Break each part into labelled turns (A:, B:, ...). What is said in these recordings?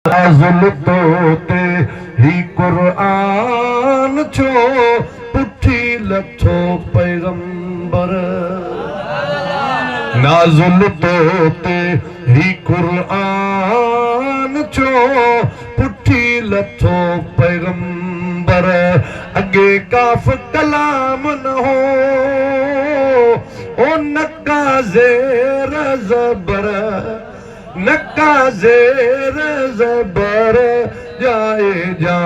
A: नाज़िल तोते ही कुरान छो पुठी लथो पैगंबर नाज़िल तोते ही कुरान छो पुठी लथो पैगंबर अगे काफ कलाम न हो ओ नक्का ज़ेर ज़बर नक्का ज़ेर ज़बर जाए जा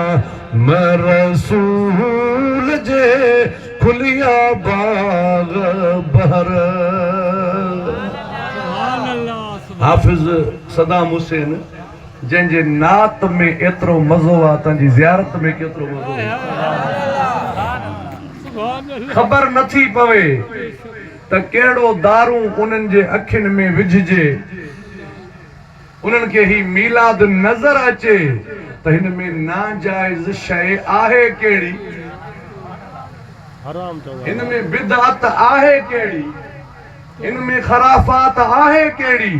A: मैं रसूल जे खुलिया बाग बहर। हाफिज़ सदाम हुसैन जंहिंजे नात में एतिरो मज़ो आहे तंहिंजी ज़ियारत में केतिरो मज़ो आहे ख़बर नथी पवे त कहिड़ो दारू उन्हनि जे अखियुनि में विझिजे उन्हनि खे ही मीलाद नज़र अचे त हिन में नाजाइज़ शइ आहे कहिड़ी हिन में बिदअत आहे कहिड़ी हिन में खराफ़ात आहे कहिड़ी।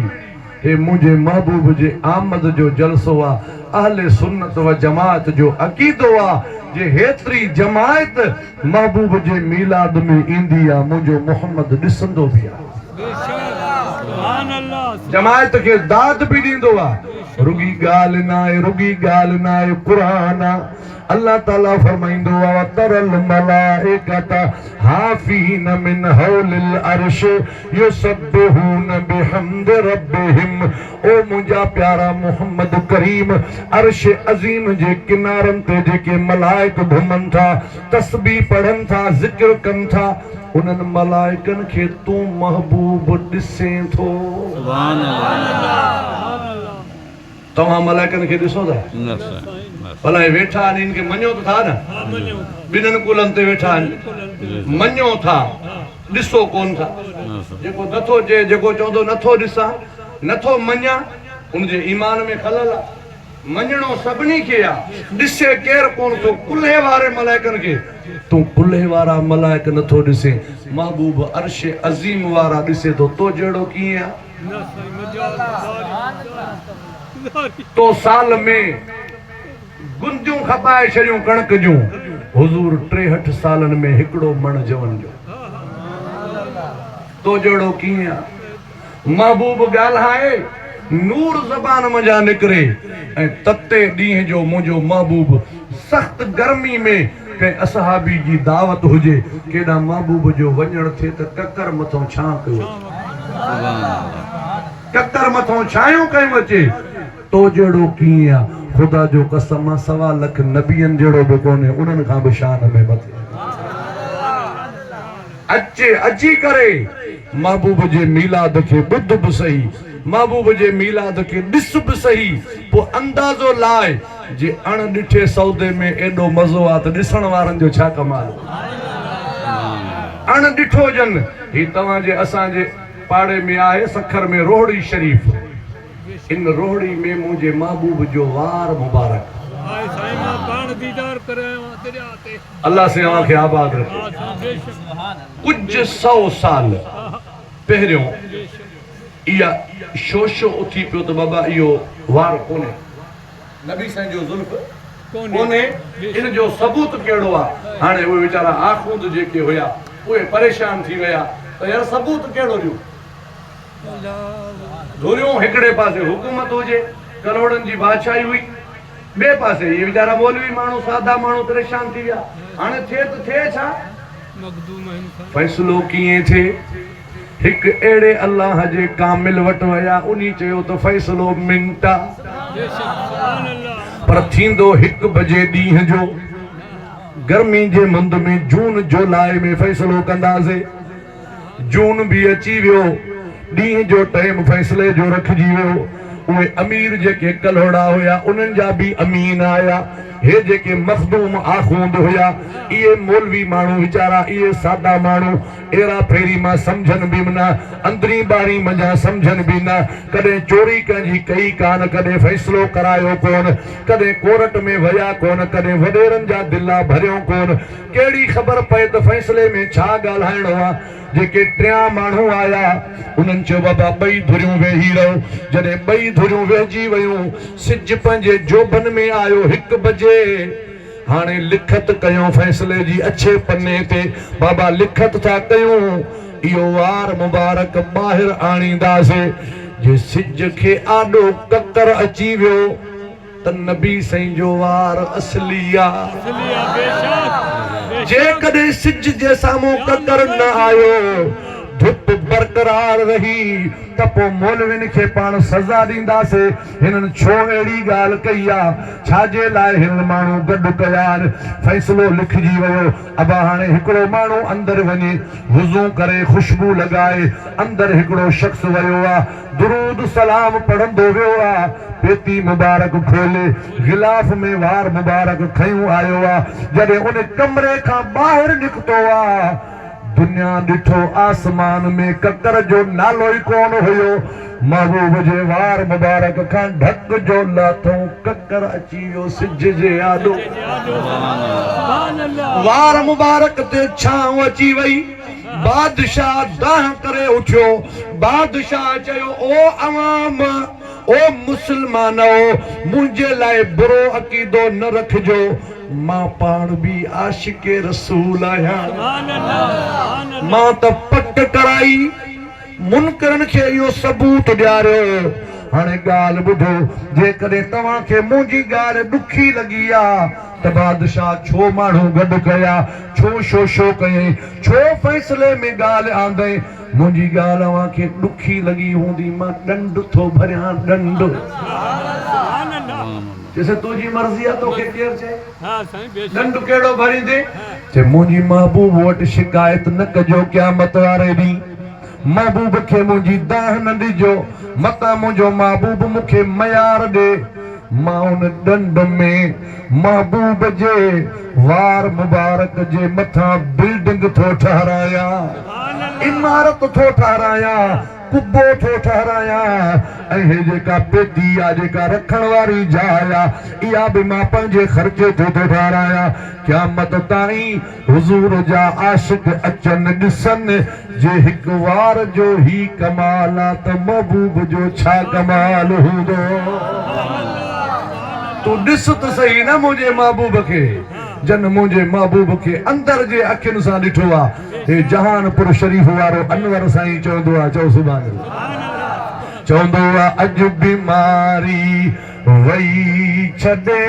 A: हे मुंहिंजे महबूब जे आमद जो जलसो आहे अहले सुन्नत व जमात जो अक़ीदो आहे जे हेतिरी जमायत महबूब जे मीलाद में ईंदी आहे मुंहिंजो मोहम्मद ॾिसंदो बि आहे जमायत के दाद भी दींदो आ रुगी गाल नाए कुरान अल्लाह ताला फरमाइंदो आ तरल मलाइकत हाफीन मिन हौलिल अर्श युसब्बिहून बिहम्द रब्बिहिम। ओ मुंहिंजा प्यारा मोहम्मद करीम अर्श अज़ीम जे किनारनि ते जेके मलाइक घुमनि था तस्बीह पढ़नि था ज़िक्र कनि था उन्हनि मलाइकनि खे तूं महबूब ॾिसें थो। तव्हां मलाइकनि खे ॾिसो था भला हे वेठा आहिनि इनखे मञो त था न ॿिन्हिनि कुलनि ते वेठा आहिनि मञो था ॾिसो कोन था जेको नथो चए जेको चवंदो नथो ॾिसां नथो मञा उनजे ईमान में खलल आहे। मञणो सभिनी खे आहे ॾिसे केरु कोन थो कुल्हे वारे मलाइकनि खे तूं कुल्हे वारा मलाइक नथो ॾिसे महबूब अर्श अज़ीम वारा ॾिसे थो तो जहिड़ो कीअं आहे तो साल में गुंदियूं खपाए छॾियूं कणक जूं हुज़ूर 63 सालनि में हिकिड़ो मण जवन जो तो जहिड़ो कीअं आहे महबूब ॻाल्हाए नूर ज़बान मंझां निकिरे ऐं तते ॾींहं जो मुंहिंजो महबूब सख़्त गर्मी में कंहिं असहाबी जी दावत हुजे केॾां महबूब जो वञण थिए त ककर मथां छां कयो ककर मथां छायूं कयूं अचे तो जहिड़ो कीअं आहे ख़ुदा जो कसम 1.25 लख नबियनि जहिड़ो बि कोन्हे उन्हनि खां बि शान में मथे अचे अची करे महबूब जे मीलाद खे ॿुध बि सही महबूब जे मीलाद खे ॾिस बि सही पोइ अंदाज़ो लाए जे अण ॾिठे सौदे में एॾो मज़ो आहे त ॾिसण वारनि जो छा कमाल अण ॾिठो जन ही तव्हांजे असांजे पाड़े में आहे सखर में रोहड़ी शरीफ़ इन रोहड़ी में मुंहिंजे महबूब जो वार मुबारक अल्लाह से आंखें आबाद रखे कुछ 100 साल पहिरियों इहा शोशो उथी पियो त बाबा इहो वार कोन्हे नबी साईं जो ज़ुल्फ़ कोन्हे इन जो सबूत कहिड़ो आहे हाणे उहे वीचारा आख़ूंद जेके हुया उहे परेशान थी विया त यार सबूत कहिड़ो ॾियूं धुरियूं हिकिड़े पासे हुकूमत हुजे करोड़नि जी बादशाही हुई ॿिए पासे इहे वीचारा मौलवी माण्हू सादा माण्हू परेशान थी विया हाणे थिए त थिए छा फ़ैसिलो कीअं थिए हिकु अहिड़े अल्लाह जे कामिल वटि विया उन्ही चयो त फ़ैसिलो मिंट पर थींदो 1 बजे ॾींहं जो गर्मी जे मुंद में जून जुलाई में फ़ैसिलो कंदासीं जून बि अची वियो ॾींहं जो टाइम फ़ैसिले जो रखिजी वियो उहे अमीर जेके कलोड़ा हुया उन्हनि जा बि अमीन आया हे जेके मखदूम आख़ूंद हुया इहे मौलवी माण्हू वीचारा इहे सादा माण्हू अहिड़ा पहिरीं मां सम्झनि बि न अंदरी ॿारी मंझां सम्झनि बि न कॾहिं चोरी कंहिंजी कई कान कॾहिं फ़ैसिलो करायो कोन कॾहिं कोर्ट में विया कोन कॾहिं वॾेरनि जा दिला भरियो कोन कहिड़ी ख़बर पए त फ़ैसिले में छा ॻाल्हाइणो आहे जेके टियां माण्हू आया उन्हनि चयो बाबा ॿई धुरियूं वेही रहो। जॾहिं ॿई धुरियूं वेहिजी वियूं सिज पंहिंजे जोबन में आयो 1 बजे। हाणे लिखत कयूं फ़ैसिले जी अच्छे पन्ने ते। बाबा लिखत था कयूं इहो वार मुबारक ॿाहिरि आणींदासीं। जे सिज खे आॾो ककर अची वियो त नबी साईं जो वार असली आहे। जेकॾहिं सिज जे साम्हूं ककर न आयो धुप बरक़रार रही त पोइ मौलविन खे पाण सज़ा ॾींदासीं। हिननि छो अहिड़ी ॻाल्हि कई आहे? छाजे लाइ हिन माण्हू गॾु कया आहिनि? फ़ैसिलो लिखिजी वियो। अब हाणे हिकिड़ो माण्हू अंदरि वञे वुज़ू करे खुशबू लॻाए अंदरि हिकिड़ो शख़्स वियो आहे दुरूद सलाम पढ़ंदो वियो आहे। पेती मुबारक खोले गिलाफ में वार मुबारक खयूं आयो आहे। जॾहिं उन कमरे खां ॿाहिरि निकितो आहे दुनिया ॾिठो आसमान में ककर जो नालो ई कोन हुयो। महबूब जे वार मुबारक खां ढक जो लाथो ककर अची वियो सिज जे आॾो। वार मुबारक ते छांव अची वई। बादशाह दाह करे उठियो। बादशाह चयो ओ अवाम ओ मुसलमानो मुंहिंजे लाइ बुरो अक़ीदो न रखिजो। मां पाण बि आशिक़े रसूल आहियां। मां त पट कराई मुनकरनि खे इहो सबूत ॾियारियो। हाणे ॻाल्हि ॿुधो जेकॾहिं तव्हांखे मुंहिंजी ॻाल्हि ॾुखी लॻी आहे त बादशाह छो माण्हू गॾु कया? छो कयईं? छो फ़ैसिले में ॻाल्हि आंदई? मुंहिंजी ॻाल्हि अव्हांखे ॾुखी लॻी हूंदी मां ॾंड थो भरियां ॾंड। जैसे तुझी मर्ज़ी आहे तोखे केरु चए ॾंड कहिड़ो भरींदे? चए मुंहिंजी महबूब वटि शिकायत न कजो क़यामत वारे ॾींहुं। महबूब खे मुंहिंजी दाह न ॾिजो मतां मुंहिंजो महबूब मूंखे मयार ॾे। मां उन ॾंड में महबूब जे वार मुबारक जे मथां बिल्डिंग थो ठहरायां, इमारत थो ठहरायां, कुबो थो ठहरायां। ऐं हे जेका पेटी आहे जेका रखण वारी जाइ आहे इहा बि मां पंहिंजे ख़र्चे ते थो ठहरायां। क़यामत ताईं हुज़ूर जा आशिक़ अचनि ॾिसनि जे हिकु वार जो ही कमाल आहे त महबूब जो छा कमाल हूंदो। तू ॾिस त सही न मुंहिंजे महबूब खे। जन मुंहिंजे महबूब खे अंदर जे अखियुनि सां ॾिठो आहे। हे जहानपुर शरीफ़ वारो अनवर साईं चवंदो आहे, चओ सुभाणे चवंदो आहे अॼु बीमारी वई छॾे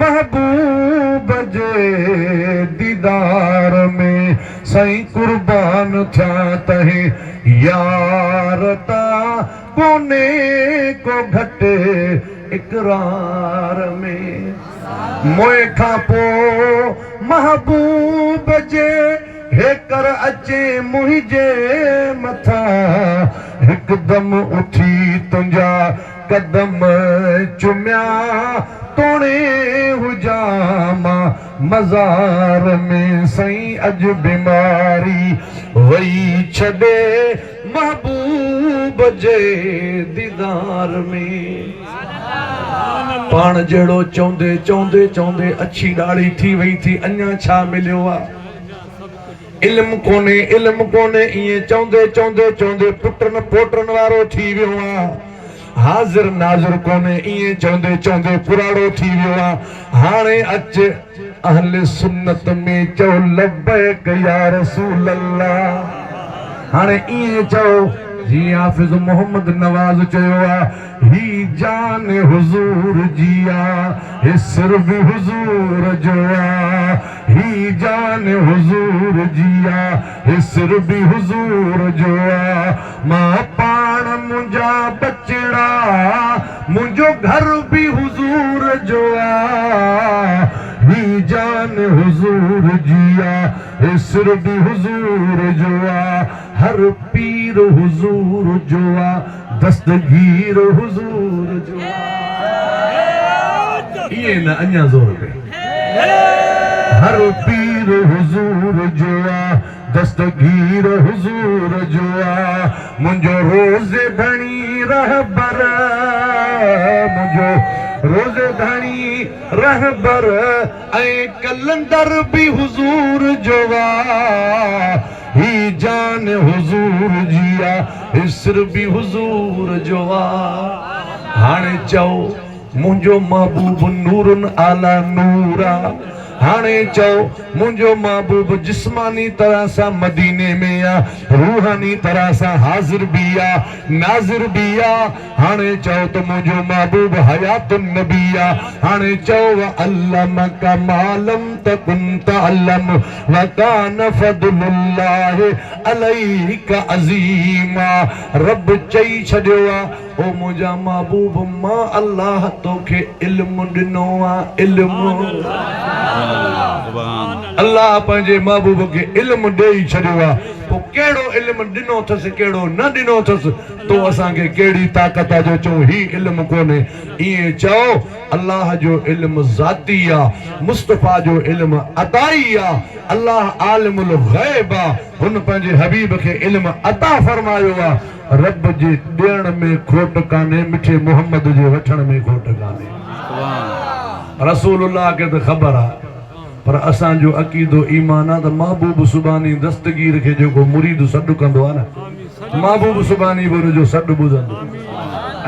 A: महबूब जे दीदार में साईं कुर्बान थिया तहे यार ता कोने को घटे इकरार में। मोए खां पोइ महबूब जे हेकर अचे मुंहिंजे मथां हिकदम उठी तुंहिंजा कदम चुमिया तोड़े हुजां मां मज़ार में। साईं अॼु बीमारी वई छॾे महबूब जे दीदार में। पाण जहिड़ो चवंदे चवंदे चवंदे अछी ॾाढ़ी थी वई थी, अञा छा मिलियो आहे? इल्म कोन्हे इल्म कोन्हे ईअं चवंदे चवंदे चवंदे पुटनि पोटनि वारो थी वियो आहे। हाज़िर नाज़िर कोन्हे ईअं चवंदे चवंदे पुराणो थी वियो आहे। हाणे अच अहले सुन्नत में चओ लब्बैक या रसूल अल्लाह। हाणे ईअं चओ जी हाफ़िज़ मोहम्मद नवाज़ चयो आहे ही जान हुज़ूर जी आहे हे सिर बि हुज़ूर जो आहे। ही जान हुज़ूर जी आहे हे सिर बि हुज़ूर जो आहे। मां पाण मुंहिंजा बचड़ा मुंहिंजो घर बि हुज़ूर जो आहे। ही जान हुज़ूर जी आहे हे सिर बि हुज़ूर जो आहे। हर पीर हुज़ूर जो आहे दस्तगीर हुज़ूर जो आहे। ये न अञा ज़ोर पे हर पीर हुज़ूर जो आहे दस्तगीर हुज़ूर जो आहे। मुंहिंजो रोज़े धणी रहबर मुंहिंजो रोज़े धणी रहबर ऐं कलंदर बि हुज़ूर जो आहे। ही जान हुजूर जिया इसर भी हुजूर जो हाणे चओ मुंहिंजो महबूब नूरुन आला नूरा हाणे चओ मुंहिंजो महबूब जिस्मानी तरह सां मदीने में आ रूहानी तरह सां हाज़िर भी आ नाज़िर भी आ हाणे चओ त मुंहिंजो महबूब हयातुन नबी आ हाणे चओ अल्लमक मालम तकुन तअल्लम व कान फदलुल्लाह अलैका अज़ीमा रब चई छॾियो आ ओ मुंहिंजा महबूब मां अल्लाह तोखे इल्म ॾिनो आ इल्म अल्लाह पंहिंजे महबूब खे इल्म ॾेई छॾियो आहे पोइ कहिड़ो इल्म ॾिनो अथसि कहिड़ो न ॾिनो अथसि तो असांखे कहिड़ी ताक़त आहे जो चऊं ही इल्म कोन्हे ईअं चओ अल्लाह जो इल्म ज़ाती आहे मुस्तफ़ा जो इल्म अताई आहे अल्लाह आलिमुल ग़ैब आहे हुन पंहिंजे हबीब खे इल्म अता फरमायो आहे रब जे ॾियण में खोट कान्हे मिठे मोहम्मद जे वठण में खोट कान्हे रसूलुल्लाह खे त ख़बर आहे पर असांजो अक़ीदो ईमान आहे त महबूब सुबानी दस्तगीर खे जेको मुरीद सॾु कंदो आहे न महबूब सुबानी बि हुनजो सॾु ॿुधंदो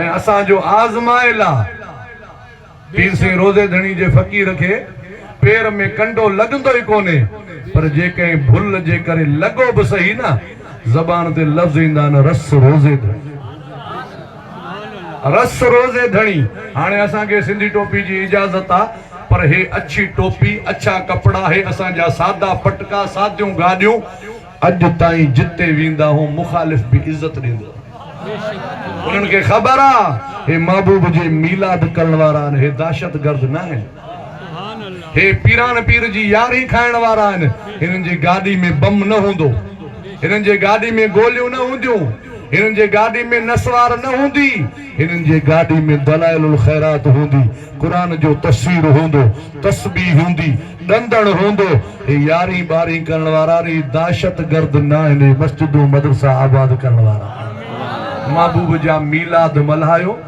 A: ऐं असांजो आज़माइल आहे पीर सिंह रोज़े धणी जे फ़क़ीर खे पेर में कंडो लॻंदो ई कोन्हे पर जेकॾहिं भुल जे करे लॻो बि सही न ज़बान ते लफ़्ज़ ईंदा आहिनि रस रोज़े धणी रस रोज़े धणी हाणे असांखे सिंधी टोपी जी इजाज़त आहे पर हे अच्छी टोपी अच्छा कपड़ा है असांजा सादा पटका सादियूं गाॾियूं अॼु ताईं जिते वेंदा हूं मुखालिफ़ भी इज्जत ॾींदो उन्हनि खे ख़बर आहे हे महबूब जे मीलाद करण वारा आहिनि हे दहशतगर्द न आहिनि हे पीरान पीर जी यारी खाइण वारा आहिनि हिननि जी गाॾी में बम न हूंदो हिननि जे गाॾी में गोलियूं न हूंदियूं हिननि जे गाॾी में नसवार न हूंदी हिननि जे गाॾी में दलाइलुल ख़ैरात हूंदी क़ुरान जो तस्वीर हूंदो तस्बीह हूंदी ॾंदड़ हूंदो हे यारी ॿारी करण वारा दहशतगर्द न आहिनि मस्जिदूं मदरसा आबाद करण वारा महबूब जा मीलाद मल्हायो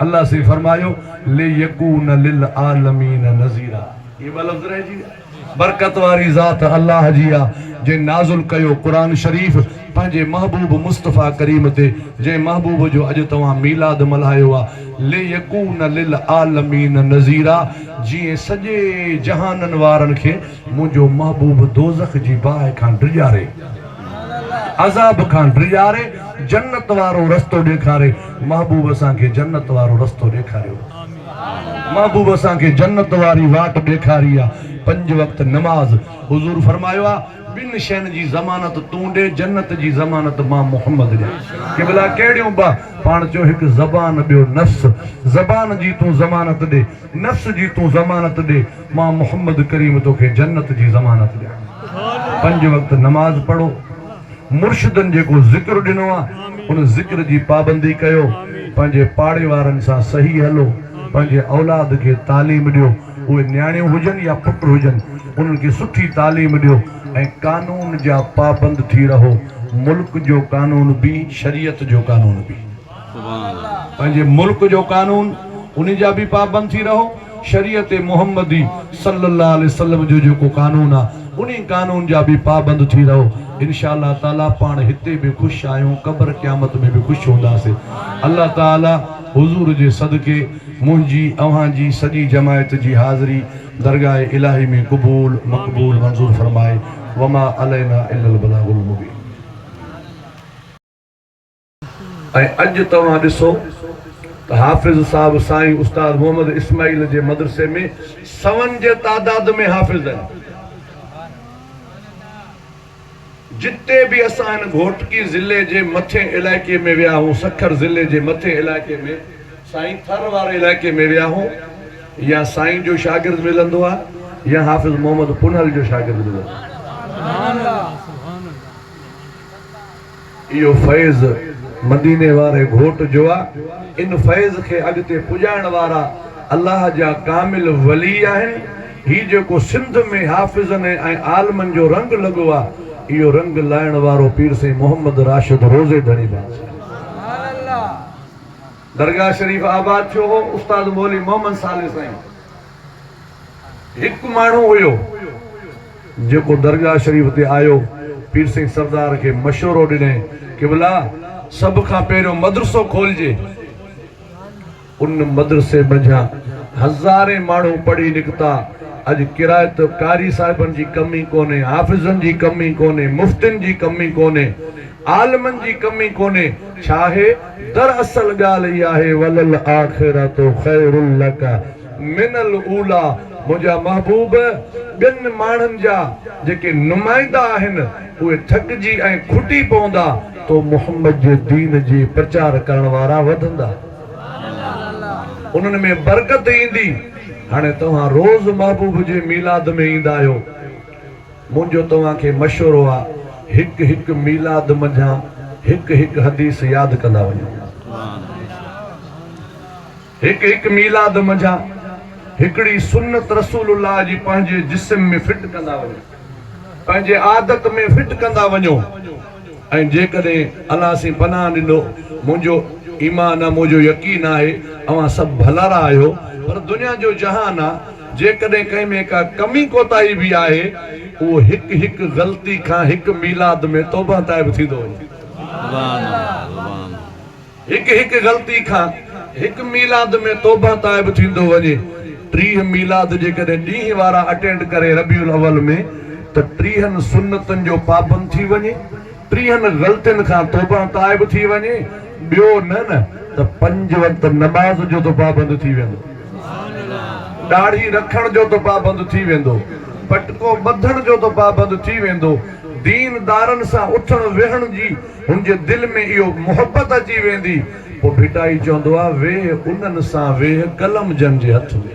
A: अल्लाह से फरमायो ले यकून लिल आलमीन नज़ीरा ये ॿ लफ़्ज़ रहिजी बरकत वारी ज़ात अल्लाह जी आहे जे नाज़ुल कयो क़ुरान शरीफ़ पंहिंजे महबूब मुस्तफ़ा करीम ते जंहिं महबूब जो अॼु तव्हां मीलाद मल्हायो आहे ले यकून लिल आलमीन नज़ीरा जीअं सॼे जहाननि वारनि खे मुंहिंजो महबूब दोज़ख जी बाहि खां डिॼारे अज़ाब खां डिॼारे जन्नत वारो रस्तो ॾेखारे महबूब असांखे जन्नत वारो रस्तो ॾेखारियो महबूब असांखे जन्नत वारी वाट ॾेखारी आहे 5 वक्त नमाज़ हुज़ूर फरमायो आहे बिन शैन जी ज़मानत तूं ॾे जन्नत जी ज़मानत मां मोहम्मद ॾे के भला कहिड़ियूं बा पाण चयो हिकु ज़बान ॿियो नफ़्स ज़बान जी तूं ज़मानत ॾे नफ़्स जी तूं ज़मानत ॾे मां मोहम्मद करीम तोखे जन्नत जी ज़मानत ॾियां 5 वक्त नमाज़ पढ़ो मुर्शिदनि जेको ज़िक्र ॾिनो आहे उन ज़िक्र जी पाबंदी कयो पंहिंजे पाड़े वारनि सां सही हलो पंहिंजे औलाद खे तालीम ॾियो उहे न्याणियूं हुजनि या पुट हुजनि उन्हनि खे सुठी तालीम ॾियो ऐं कानून जा पाबंद थी रहो मुल्क जो कानून भी शरीयत जो कानून भी पंहिंजे मुल्क जो कानून उन जा भी पाबंद थी रहो शरीयत मोहम्मदी सल्लल्लाहु अलैहि वसल्लम जो जेको कानून आहे उन कानून जा भी पाबंद थी रहो इंशाअल्लाह ताला पाण हिते भी ख़ुशि आहियूं क़ब्र क़यामत में भी ख़ुशि हूंदासीं अल्लाह ताला हुज़ूर जे सदके मुंहिंजी अव्हां जी सॼी जमायत जी हाज़िरी दरगाह इलाही में क़बूल मक़बूल मंज़ूर फरमाए वमा अलैना इल्लल बलागुल मुबीन ऐं अॼु तव्हां ॾिसो त हाफ़िज़ साहब साईं उस्ताद मोहम्मद इस्माइल जे मदरसे में 100 जे तादाद में हाफ़िज़ आहिनि जिते भी असां घोटकी ज़िले जे मथे इलाइक़े में विया हूं सखर ज़िले जे मथे इलाइक़े में साईं थर वारे इलाइक़े में विया हूं या साईं जो शागिर्द मिलंदो आहे या हाफ़िज़ मोहम्मद पुनहल जो शागिर्द मिलंदो इहो फैज़ मदीने वारे घोट जो आहे इन फैज़ खे अॻिते पुॼाइण वारा अल्लाह जा कामिल वली आहिनि ही जेको सिंध में हाफ़िज़नि ऐं आलमनि जो रंग लॻो आहे इहो रंग लाइण वारो पीर साईं मोहम्मद राशिद रोज़े धणी दरगाह शरीफ आबाद थियो हो उस्ताद मौली मोहम्मद साले साईं हिकु माण्हू हुयो जेको दरगाह शरीफ ते आयो पीर सिंह सरदार के मशवरो ॾिने कि भला सब खां पहिरियों मदरसो खोलजे। उन मदरसे मंझां हज़ारे माण्हू पढ़ी निकिता। अॼु किरायत कारी साहिबनि जी कमी कोन्हे, हाफ़िज़नि जी कमी कोन्हे, मुफ़्तिन जी कमी कोन्हे, आलमनि जी कमी कोन्हे। छा आहे? दरअसल ॻाल्हि इहा आहे, वलल आख़िरतु ख़ैरुल लक मिनल ऊला। मुंहिंजा महबूब ॿियनि माण्हुनि जा जेके नुमाइंदा आहिनि उहे थकिजी ऐं खुटी पवंदा तो मुहम्मद जे दीन जी प्रचार करण वारा वधंदा, उन्हनि में बरकत ईंदी। हाणे तव्हां रोज़ महबूब जे मीलाद में ईंदा आहियो। मुंहिंजो तव्हांखे मशवरो आहे, हिकु हिकु मीलाद मंझां हिकु हिकु हदीस यादि कंदा वञो। हिकु हिकु मीलाद मंझां हिकिड़ी सुन्नत रसूलुल्लाह जी पंहिंजे जिस्म में फिट कंदा वञो, पंहिंजे आदत में फिट कंदा वञो। ऐं जेकॾहिं अलाह से पनाह ॾिनो, मुंहिंजो ईमान आहे, मुंहिंजो यकीन आहे अवां सभु भलारा आहियो, पर दुनिया जो जहान आहे, जेकॾहिं कंहिं में का कमी कोताही बि आहे उहो हिकु हिकु ग़लती खां हिकु मीलाद में तौबा ताइब थींदो वञे। हिकु हिकु ग़लती खां हिकु मीलाद में तौबा ताइब थींदो वञे। 30 मीलाद जेकॾहिं ॾींहं वारा अटेंड करे रबीउल अव्वल में त 30 सुन्नतनि जो पाबंद थी वञे, 30 ग़लतियुनि खां तौबा ताइब थी वञे। ॿियो न त 5 वक़्त नमाज़ जो तो पाबंद थी वेंदो, दाढ़ी रखण जो तो पाबंद थी वेंदो, पटको ॿधण जो तो पाबंद थी वेंदो। दीनदारनि सां उथण वेहण जी हुनजे दिलि में इहो मोहबत अची वेंदी। पोइ भिटाई चवंदो आहे, वेह उन्हनि सां वेह कलम जन जे हथ में,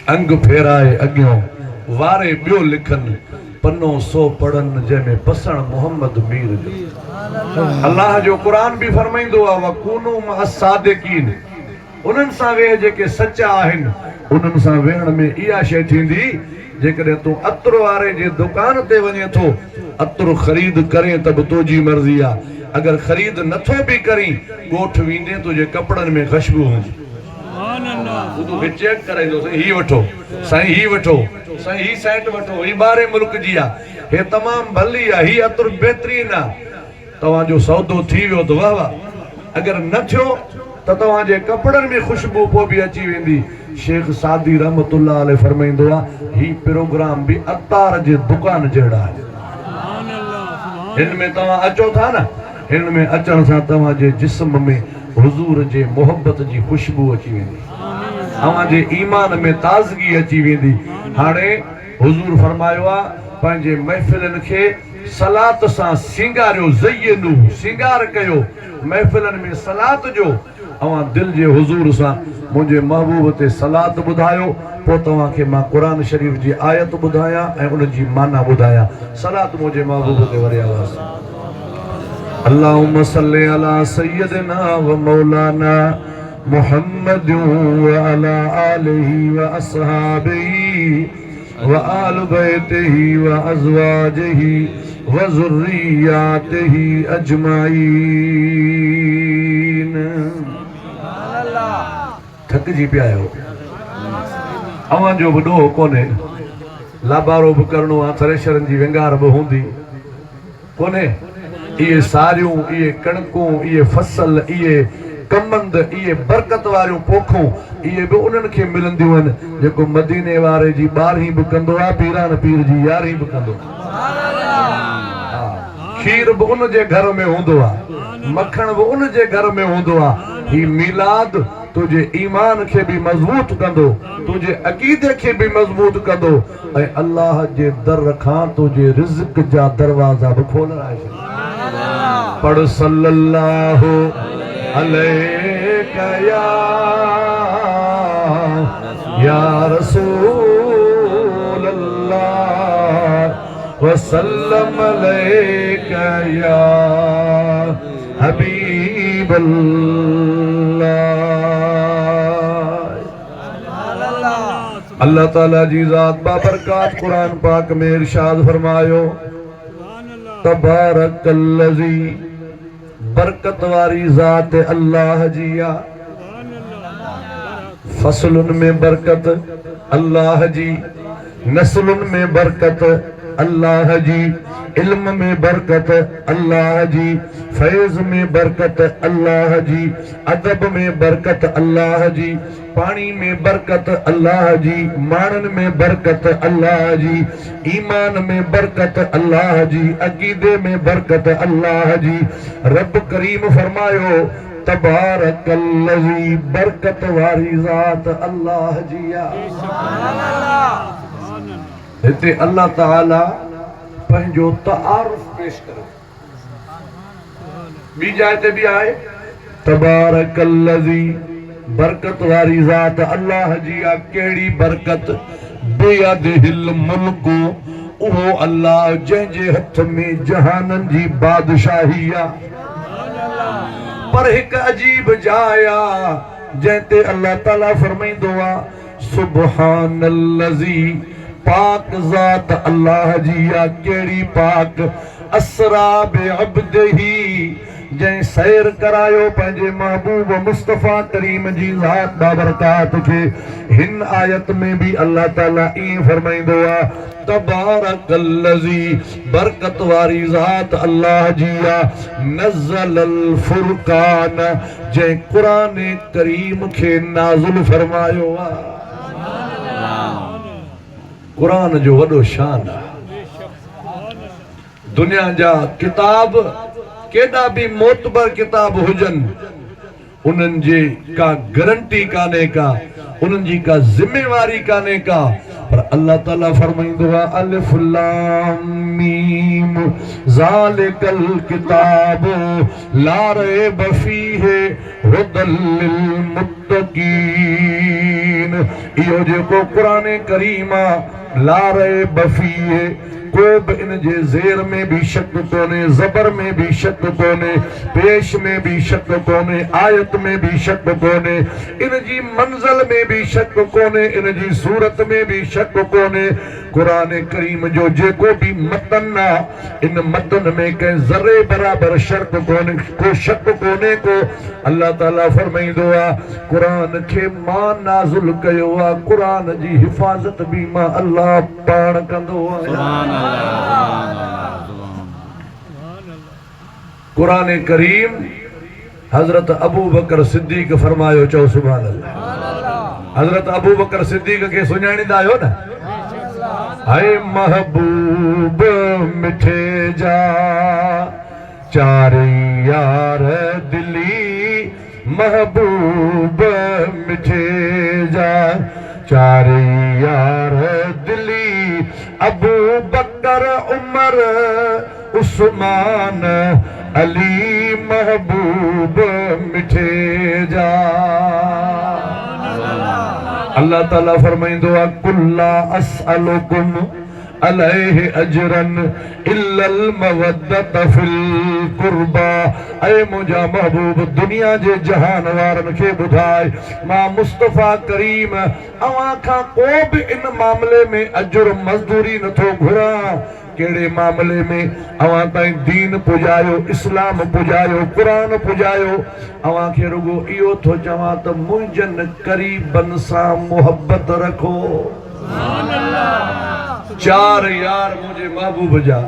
A: अंग फेराए अॻियों वारे ॿियो लिखनि, पनो 100 पढ़नि जंहिंमें पसण मोहम्मद मीर जो। अल्लाह जो क़ुरान बि फरमाईंदो आहे, वकूनू मअस सादिकीन, उन्हनि सां वेह जेके सचा आहिनि। उन्हनि सां वेहण में इहा शइ थींदी, जेकॾहिं तूं अत्र वारे जे दुकान ते वञे थो, अत्र ख़रीद करे त बि तुंहिंजी मर्ज़ी आहे। अगर ख़रीद नथो बि करीं, ॻोठ वेंदे तुंहिंजे कपिड़नि में ख़ुशबू हूंदी, तूं चेक कराईंदो, साईं ही वठो, साईं ही वठो, साईं ही सेट वठो, ही ॿाहिरे मुल्क जी आहे, हे तमामु भली आहे, ही अत्र बहितरीन आहे। तव्हांजो सौदो थी वियो त वाह वाह, अगर न थियो त तव्हांजे कपिड़नि में ख़ुशबू पोइ बि अची वेंदी। शेख सादी रहमतुल्लाह अलैह फरमाईंदो आहे, ही प्रोग्राम बि अतार जे दुकान जहिड़ा आहे। हिन में तव्हां अचो था न, हिन में अचण सां तव्हांजे जिस्म में हुज़ूर जे मोहब्बत जी ख़ुशबू अची वेंदी, तव्हांजे ईमान में ताज़गी अची वेंदी। हाणे हुज़ूर फरमायो आहे, पंहिंजे महफ़िलनि खे सलात सां सिंगारियो, ज़य्यनू सिंगार कयो, महफ़िलनि में सलात जो। अवां दिल जे हुज़ूर सां मुंहिंजे महबूब ते सलात ॿुधायो, पोइ तव्हांखे मां क़ुरान शरीफ़ जी आयत ॿुधायां ऐं उन जी माना ॿुधायां। सलात मुंहिंजे महबूब ते वरी आवाज़। अल्लाहुम्मा सल्ली अला सय्यदिना व मौलाना मुहम्मद व अला आलिहि व अस्हाबिहि व आल बैतिहि व अज़वाजिहि व ज़ुर्रिय्यातिहि अजमाइन। थकिजी पिया आहियो, अवां जो बि ॾोह कोन्हे, लाबारो बि करिणो आहे, थ्रेशरनि जी विंगार बि हूंदी कोन्हे। इहे सारियूं, इहे कणकूं, इहे फसल, इहे कमंद, इहे बरकत वारियूं पोखूं, इहे बि उन्हनि खे मिलंदियूं आहिनि जेको मदीने वारे जी 12हीं बि कंदो आहे, पीरान पीर जी 11हीं बि कंदो आहे। खीर बि उन जे घर में हूंदो आहे, मखण बि उन जे घर में हूंदो आहे। ही मीलाद तुझे ईमान खे भी मजबूत कंदो, तुझे अकीदे खे भी मजबूत कंदो, ऐं अल्लाह जे दर खां तुझे रिज़्क जा दरवाजा भी खोलणा आहिनि। पढ़ सल्लल्लाहु अलैका या रसूल अल्लाह व सल्लम अलैका या हबीब अल्लाह ताला जी ज़ात बाबरकात कुरान पाक में इरशाद फरमायो, तबारकल्लज़ी, बरकत वारी ज़ात अल्लाह जिया, फसलुन में बरकत अल्लाह जी, नस्लुन में बरकत अल्लाह जी, इल्म में बरकत अल्लाह जी, फैज़ में बरकत अल्लाह जी, अदब में बरकत अल्लाह जी, पानी में बरकत अल्लाह जी, मानन में बरकत अल्लाह जी, ईमान में बरकत अल्लाह जी, अकीदे में बरकत अल्लाह जी। रब करीम फरमायो तबारकल्लज़ी, बरकत वारी ज़ात अल्लाह जी या। हिते अल्लाह ताला पंहिंजो तारुफ पेश करे। ॿी जाइ ते बि आहे तबारकल्लज़ी, बरकत वारी ज़ात अल्लाह जी या। कहिड़ी बरकत? बेअदिल मुल्क, उहो अल्लाह जंहिंजे हथ में जहाननि जी बादशाही आहे। पर हिकु अजीब जाइ आहे जंहिं ते अल्लाह ताला फरमाईंदो आहे सुब्हानल्लज़ी, पाक ज़ात अल्लाह जी या। कहिड़ी पाक? असरा बिअब्दिही, जंहिं सैर करायो पंहिंजे महबूब मुस्तफ़ा करीम जी ज़ात बाबरकात खे। हिन आयत में भी अल्लाह ताला ईअं फरमाईंदो आहे तबारकल्लज़ी, बरकत वारी ज़ात अल्लाह जी आहे। नज़्ज़लल फुरक़ान, जंहिं क़ुरान करीम खे नाज़िल फरमायो आहे। क़ुरान जो वॾो शान आहे। दुनिया जा किताब केॾा बि मोतबर किताब हुजनि, उन्हनि जे का गारंटी कान्हे का, उन्हनि जी का ज़िम्मेवारी कान्हे का। पर अल्लाह ताला फरमाईंदो आहे अलिफ लाम मीम, ज़ालिकल किताब ला रैब फीहि हुदल लिल मुत्तकीन। इहो जेको क़ुरान करीम आहे ला रैब फीहि, को बि इन जे ज़ेर में भी शक कोन्हे, ज़बर में भी शक कोन्हे, पेश में भी शक कोन्हे, आयत में भी शक कोन्हे, इन जी मंज़िल में भी शक कोन्हे, इन जी सूरत में भी शक कोन्हे। क़ुरान करीम जो जेको भी मतन आहे, इन मतन में कंहिं ज़र्रे बराबर शक कोन्हे, को शक कोन्हे को। अल्लाह ताला फरमाईंदो आहे क़ुरान खे मां नाज़िल कयो आहे, क़ुरान जी हिफ़ाज़त भी मां अल्लाह पाण कंदो आहियां। कुरान करीम हजरत अबू बकर सिद्दीक फरमायो, चओ सुभान अल्लाह। हजरत अबू बकर सिद्दीक के सुञाणींदा आहियो न? हाय महबूब मिठे जा चारे यार दिली, महबूब मिठे जा चारे यार दिली, अबू बकर उमर उस्मान अली, महबूब मिठे जा। अल्लाह ताला फरमाईंदो आहे कुल्ला असअलुकुम अलैहि अजरन इल्लल मवद्दत फिल कुर्बा। ऐ मुंहिंजा महबूब, दुनिया जे जहान वारनि खे ॿुधाए, मां मुस्तफ़ा करीम अव्हां खां को बि इन मामले में अजुर मज़दूरी नथो घुरां। कहिड़े मामले में? अव्हां ताईं दीन पुॼायो, इस्लाम पुॼायो, क़ुरान पुॼायो। अव्हां खे रुगो इहो थो चवां त मुंहिंजनि क़रीबनि सां मुहबत रखो। चार यार मुझे महबूब जा,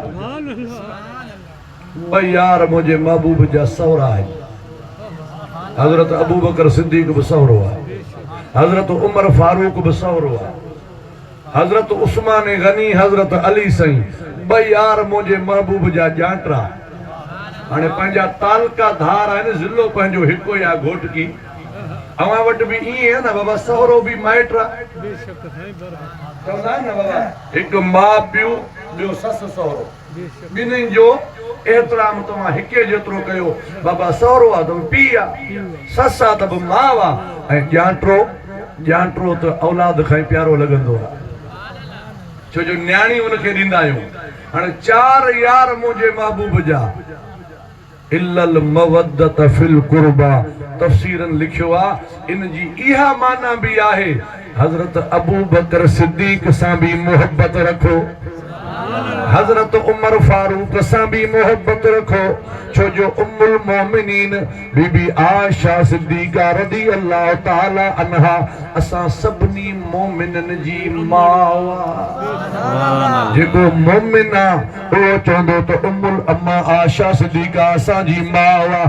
A: ॿ यार मुझे महबूब जा सहुरा आहिनि। हज़रत अबू बकर सिद्दीक बि सहुरो आहे, हज़रत उमर फारूक बि सहुरो आहे, हज़रत उस्मान गनी, हज़रत अली साईं, ॿ यार मुझे महबूब जा ॼांटरा। हाणे पंहिंजा तालका धार आहिनि, ज़िलो पंहिंजो हिकु या घोटकी। अव्हां वटि बि ईअं आहे न बाबा, सहुरो बि माइट आहे। चवंदा आहिनि न बाबा, हिकु माउ पीउ, ॿियो ससु सहुरो, ॿिन्हिनि जो एतिराम तव्हां हिके जेतिरो कयो। बाबा सहुरो आहे त पीउ आहे, ससु आहे त बि माउ आहे, ऐं ॼांटरो त औलाद खां प्यारो लॻंदो आहे, छो जो न्याणी उनखे ॾींदा आहियूं। हाणे चार यार मुंहिंजे महबूब जा, इल्लल मवद्दत फिल कुर्बा। तफ़सीरन लिखियो आहे, इन जी इहा माना भी आहे हज़रत अबू बकर सिद्दीक सां भी मोहब्बत रखो। हजरत उमर फारूक सां भी मोहब्बत रखो छो जो उम्मुल मोमिनीन बीबी आयशा सिद्दीका रज़ी अल्लाह ताला अन्हा असां सभिनी मोमिनन जी मां जेको मोमिन आहे उहो चवंदो त उम्मुल अम्मा आयशा सिद्दीका असांजी मां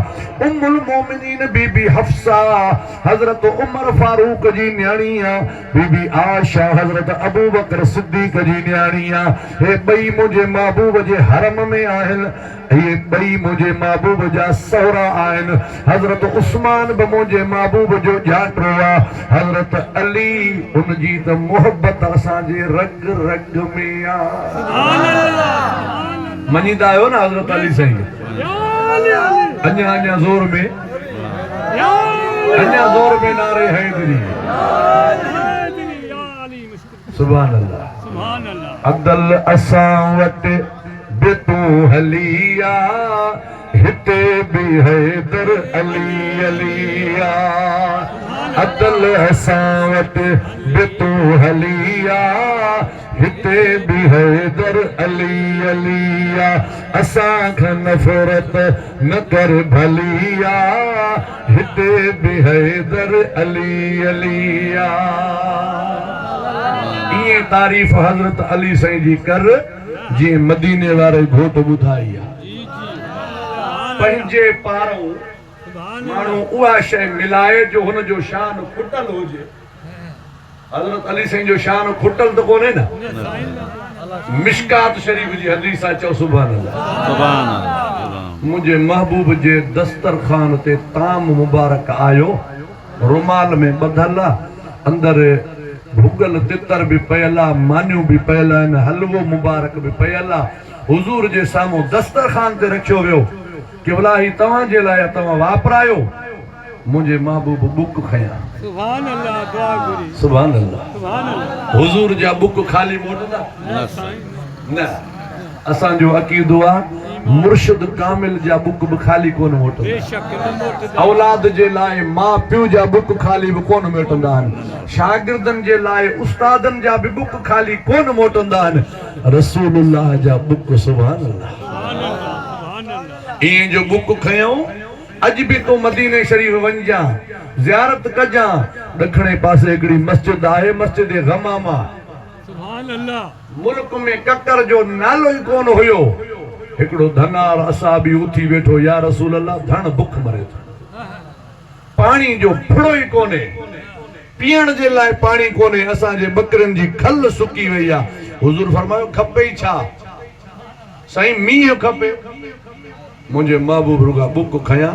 A: उम्मुल मोमिनीन बीबी हफ्सा हजरत उमर फारूक जी न्याणी आहे बीबी आयशा हजरत अबू बकर सिद्दीक जी न्याणी आहे हे ॿई मुंहिंजे महबूब जे हरम में आहिनि ये ॿई मुंहिंजे महबूब जा सहुरा आहिनि हजरत उस्मान बि मुंहिंजे महबूब जो ॼाटो आहे हजरत अली उनजी त मोहब्बत असांजे रग रग में आहे मञींदा आहियो न हजरत अली साईं अञा ज़ोर में नारे हैदरी सुभान अल्लाह अब्दुल असां वटि बि तूं हलिया हिते बि हैदर अली अलिया अब्दुल असां वटि बि तूं हलिया हिते बि हैदर अली अलिया असां खां नफ़रत न कर भलिया हिते बि हैदर अली अलिया ये तारीफ़ हजरत अली साईं जी कर जी मदीने वारे घोट ॿुधाई आहे पंहिंजे पारों माण्हू उहा शइ मिलाए जो हुन जो शान खुटल हुजे हजरत अली साईं जो शान खुटल त कोन्हे न मिशकात शरीफ जी हदीस आहे चओ सुभान अल्लाह मुंहिंजे महबूब जे दस्तरखान ते ताम मुबारक आयो रुमाल में ॿधल अंदर भुगल तितर भी पयला मानियूं भी पयल आहिनि हलवो मुबारक भी पयल आहे हुजूर जे साम्हूं दस्तरखान ते रखियो वियो कि भला ही तव्हांजे लाइ तव्हां वापरायो मुंहिंजे महबूब बुक खयां सुभान अल्लाह दुआ घुरी सुभान अल्लाह हुजूर जा बुक खाली मोटंदा न असांजो अक़ीदो आहे मुर्शिद कामिल जा बुक भी खाली कोन मोटंदा औलाद जे लाइ मां पियो जा बुक खाली भी कोन मोटंदा आहिनि शागिर्दनि जे लाइ उस्तादनि जा भी बुक खाली कोन मोटंदा आहिनि रसूलुल्लाह जा बुक सुभान अल्लाह ईअं जो बुक खयूं अॼु बि तूं मदीने शरीफ़ वञजा ज़ियारत कजां ॾखणे पासे हिकिड़ी मस्जिद आहे मस्जिद गमामा सुभान अल्लाह मुल्क में ककर जो नालो ई कोन हुयो हिकिड़ो धनार असाबी उथी वेठो या रसूल अल्लाह धन बुख मरे थो पाणी जो फुड़ो ई कोन्हे पीअण जे लाइ पाणी कोन्हे असांजे बकरियुनि जी खल सुकी वई आहे हुजूर फरमायो खपे ई छा साईं मींहुं खपे मुंहिंजे महबूब रुगा बुक खयां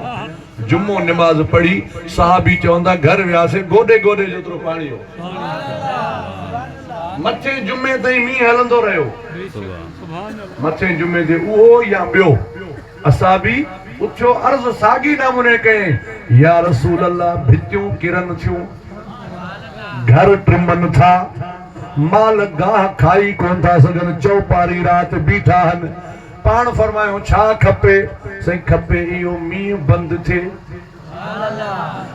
A: जुम्मो नमाज पढ़ी साहबी चवंदा घर वियासीं गोॾे गोॾे जेतिरो पाणी हो मथे जुम्मे ताईं मींहुं हलंदो रहियो मथे जुम्मे ते उहो या ॿियो असां बि उथियो अर्ज़ साॻी नमूने कयईं या रसूल अल्लाह भितियूं किरन थियूं घर ट्रिमन था माल गाह खाई कोन था सघनि चौपारी राति बीठा आहिनि पाण फरमायो छा खपे साईं खपे इहो मींहुं बंदि थिए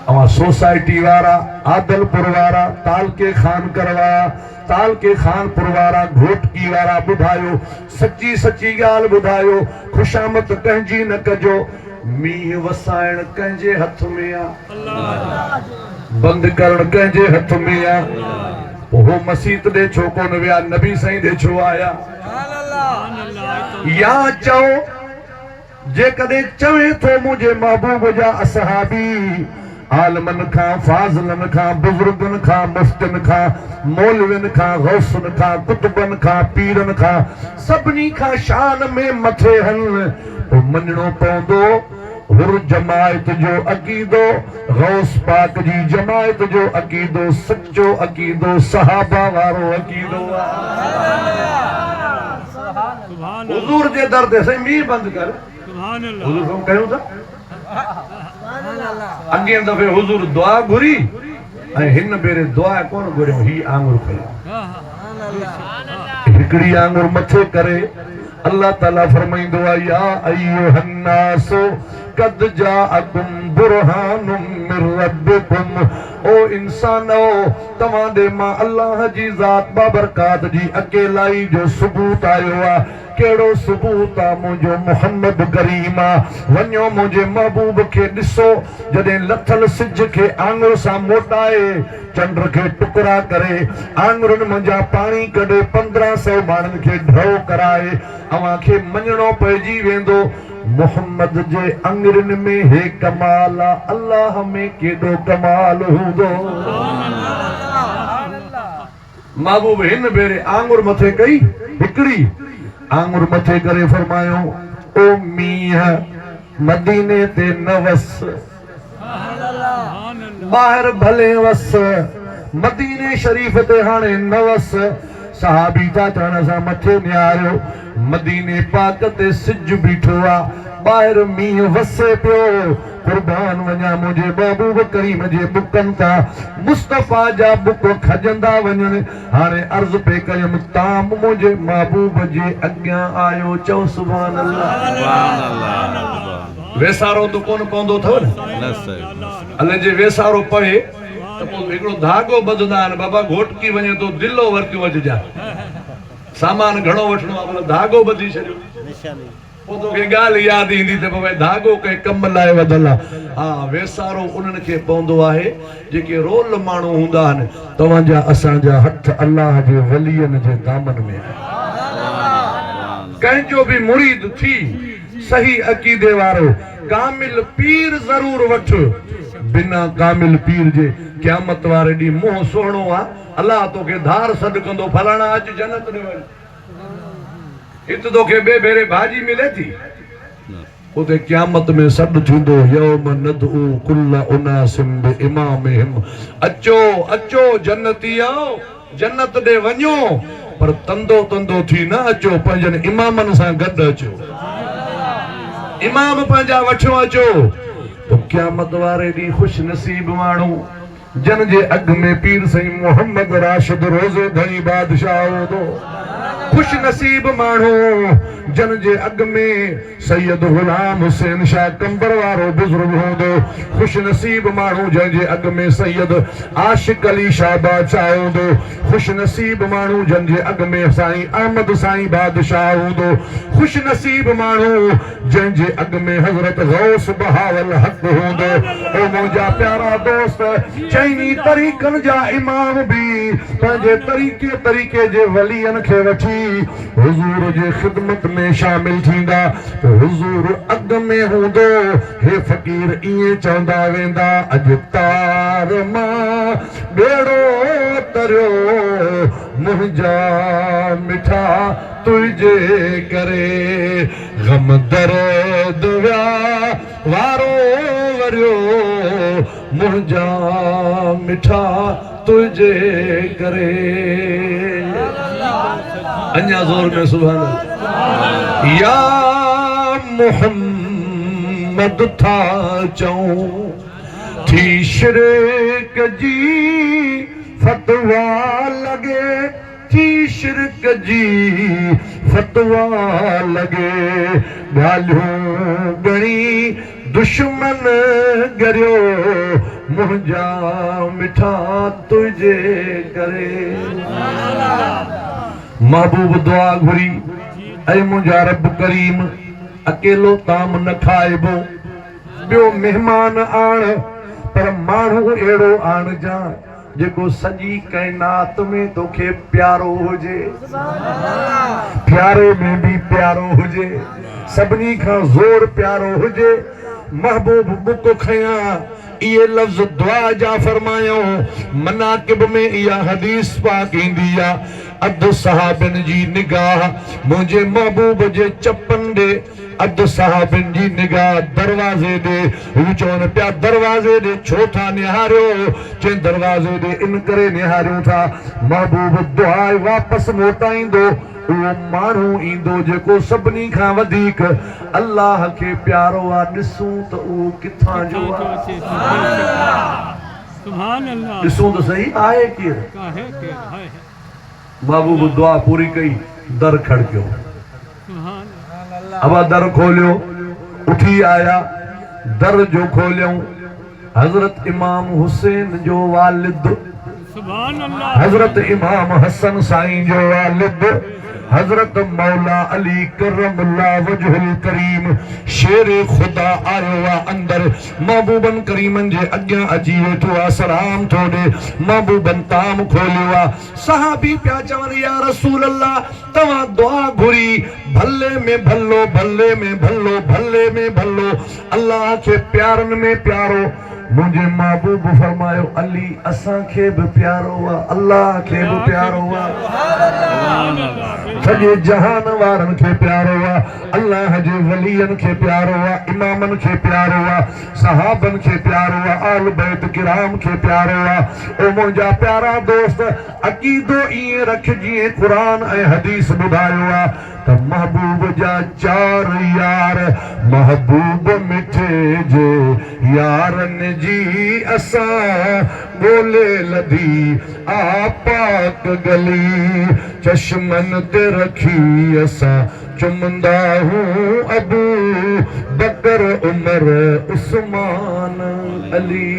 A: अवां सोसाइटी वारा आदलपुर वारा तालके खानकर वारा तालके खानपुर वारा घोटकी वारा ॿुधायो सची सची ॻाल्हि ॿुधायो खुशामत कंहिंजी न कजो मींहुं वसाइण कंहिंजे हथ में आहे बंदि करण कंहिंजे हथ में आहे उहो मसीत ॾे छो कोन विया नबी साईं ॾे छो आया या चओ जेकॾहिं चवे थो मुंहिंजे महबूब जा असहाबी आलमन खां फाज़िलन खां बुज़ुर्गन खां मुफ्तिन खां मौलविन खां गौसन खां कुतुबन खां पीरन खां सभिनी खां शान में मथे हल पोइ मञणो पवंदो हुर जमायत जो अक़ीदो गौस पाक जी जमायत जो अक़ीदो सच्चो अक़ीदो सहाबा वारो अक़ीदो हुजूर जे दर ते साईं मींहुं बंदि कर सुभान अल्लाह हुजूर हम कयूं था अॻे दफ़े हुजूर दुआ घुरी ऐं हिन भेरे दुआ कोन घुरियो ही आंगुर कयो हिकिड़ी आंगुर मथे करे अल्लाह ताला फरमाईंदो आहे या अय्युहन नास कद जाअकुम बुरहानुम मिर रब्बिकुम। ओ इंसानो तव्हां दे मां अल्लाह जी ज़ात बाबरकात जी अकेलाई जो सबूत आयो आ। केड़ो सबूत आ? मुझो मोहम्मद करीम आ। वञो मुझे महबूब के ॾिसो, जॾहिं लथल सिज के आंगुर सां मोटाए, चंड के टुकड़ा करे, आंगुरनि मंझां पाणी कढे 1500 माण्हुनि खे ढो कराए, अवां खे मञणो पइजी वेंदो मोहम्मद जे अंगुरनि में हे कमाल आ, अल्लाह में केॾो कमाल हूंदो। महबूब हिन भेरे आंगुर मथे कई, हिकड़ी आंगुर मथे करे फरमायो, ओ मींहं मदीने ते न वस, ॿाहिर भले वस, मदीने शरीफ ते हाणे न वस। सहाबी था चवण सां मथे निहारियो, मदीने पाक ते सिज बीठो आ, ॿाहिर मींहुं वसे पियो। कुर्बान वञा मुंहिंजे महबूब करीम जे बुकनि तां, मुस्तफ़ा जा बुक खजंदा वञनि। हाणे अर्ज़ पे कयुमि, तां मुंहिंजे महबूब जे अॻियां आयो, चओ सुभान अल्लाह। वेसारो त कोन पवंदो अथव न, अले जे वेसारो पए त पोइ हिकिड़ो धागो ॿधंदा आहिनि, बाबा घोटकी वञे तो दिलो वरतियूं अचजा, सामान घणो वठणो आहे, भला धागो ॿधी छॾियो, पोइ तोखे ॻाल्हि यादि ईंदी त भई धागो कंहिं कम लाइ वधल आहे। हा, वेसारो उन्हनि खे पवंदो आहे जेके रोल माण्हू हूंदा आहिनि। तव्हांजा असांजा हथ अल्लाह जे वलीअनि जे दामन में आहे। कंहिंजो बि मुरीद थी सही अक़ीदे वारो, कामिल पीर ज़रूर वठ, बिना कामिल पीर जे क़यामत वारे ॾींहुं मुंहुं सुहिणो आहे, अल्लाह तोखे धार सॾु कंदो, फलाणा अच जन्नत में वञ। हिते तोखे ॿिए भेरे भाॼी मिले थी, उते क़यामत में सॾु थींदो, यौम नदउ कुल्ल उनासिम बिइमामिहिम। अचो अचो जन्नतियो, जन्नत ॾे वञो, पर तंदो तंदो थी न अचो, पंहिंजनि इमामनि सां गॾु अचो, इमाम पंहिंजा वठो अचो। तो क़यामत वारे ॾींहुं ख़ुशि नसीब माण्हू जन जे अॻ में पीर साईं मोहम्मद राशिद रोज़े धणी बादशाह हूंदो। खुश नसीब माण्हू जन जे अॻ में सैयद गुलाम हुसैन शाह कंबर वारो बुज़ुर्ग हूंदो। खुश नसीब माण्हू जन जे अॻ में सैयद आशिक अली शाह बादशाह हूंदो। खुश नसीब माण्हू जन जे अॻ में साईं अहमद साईं बादशाह हूंदो। खुश नसीब माण्हू जन जे अॻ में हज़रत गौस बहावल हक़ हूंदो। ओ मुंहिंजा प्यारा दोस्त, चइनी तरीक़नि जा इमाम बि पंहिंजे तरीक़े जे वलीअनि खे वठी हुजूर जे ख़िदमत में शामिल थींदा। हुजूर अॻ में हूंदो, हे फ़क़ीर ईअं चवंदा वेंदा, अॼु तार मां बेड़ो तरियो मुंहिंजा मिठा तुंहिंजे करे, ग़म दर्द विया वारो वरियो मुंहिंजा मिठा तुंहिंजे करे। अन्या जोर में सुभान अल्लाह। या मोहम्मद था चऊं थी शिरक जी फतवा लगे, थी शिरक जी फतवा लगे, ॻाल्हियूं घणी दुश्मन गरियो मुंहिंजा मिठा तुंहिंजे करे। महबूब दुआ घुरी, ऐ मुंहिंजा रब करीम, अकेलो ताम न खाइबो, ॿियो महिमान आण, पर माण्हू अहिड़ो आणजा जेको सॼी काइनात में तोखे प्यारो हुजे, प्यारे में भी प्यारो हुजे, सभिनी खां ज़ोर प्यारो हुजे। महबूब बुक खयां, इहे लफ़्ज़ दुआ जा फरमायो। मनाकिब में इहा हदीस पाक ईंदी आहे, अधु सहाबनि जी निगाह मुंहिंजे महबूब जे चपनि ॾे, अधु सहाबनि जी निगाह दरवाज़े ॾे। हू चवनि पिया दरवाज़े ॾे छो था निहारियो? चई दरवाज़े ॾे इन करे निहारियूं था, महबूब दुआ वापसि मोटाईंदो, उहो माण्हू ईंदो जेको सभिनी खां वधीक अल्लाह खे प्यारो आहे। ॾिसूं त उहो किथां जो आहे, ॾिसूं त सही आहे केरु। महबूब दुआ पूरी कई, दर खड़कियो, अब दर खोलियो, उठी आया, दर जो खोलियऊं हजरत इमाम हुसैन जो वालिद, हजरत इमाम हसन साईं जो वालिद, हजरत मौला अली करमुल्लाह वजहुल करीम शेर खुदा आयो वा अंदर महबूबन करीमन जे अॻियां अची वेठो आ, सलाम थो ॾे। महबूबन ताम खोलियो आ, सहाबी पिया चवनि या रसूल अल्लाह तव्हां दुआ घुरी, भले में भलो, भले में भलो, भले में भलो, अल्लाह खे प्यारनि में प्यारो। मुझे महबूब फरमायो अली असां खे भी प्यारो आ, अल्लाह खे भी प्यारो आ, सॼे जहान वारन खे प्यारो आ, अल्लाह जे वलियन खे प्यारो आ, इमामन खे प्यारो आ, सहाबन खे प्यारो आ, आल बैत किराम खे प्यारो आ। ओ मुंहिंजा प्यारा दोस्त, अकीदो ईअं रख जीअं कुरान ऐं हदीस ॿुधायो आ त महबूब जा चार यार, महबूब मिठे जे यारन जी असां बोले लधी आ पाक गली, चश्मन ते रखी असां चुमंदा हूं अबू बकर उमर उस्मान अली।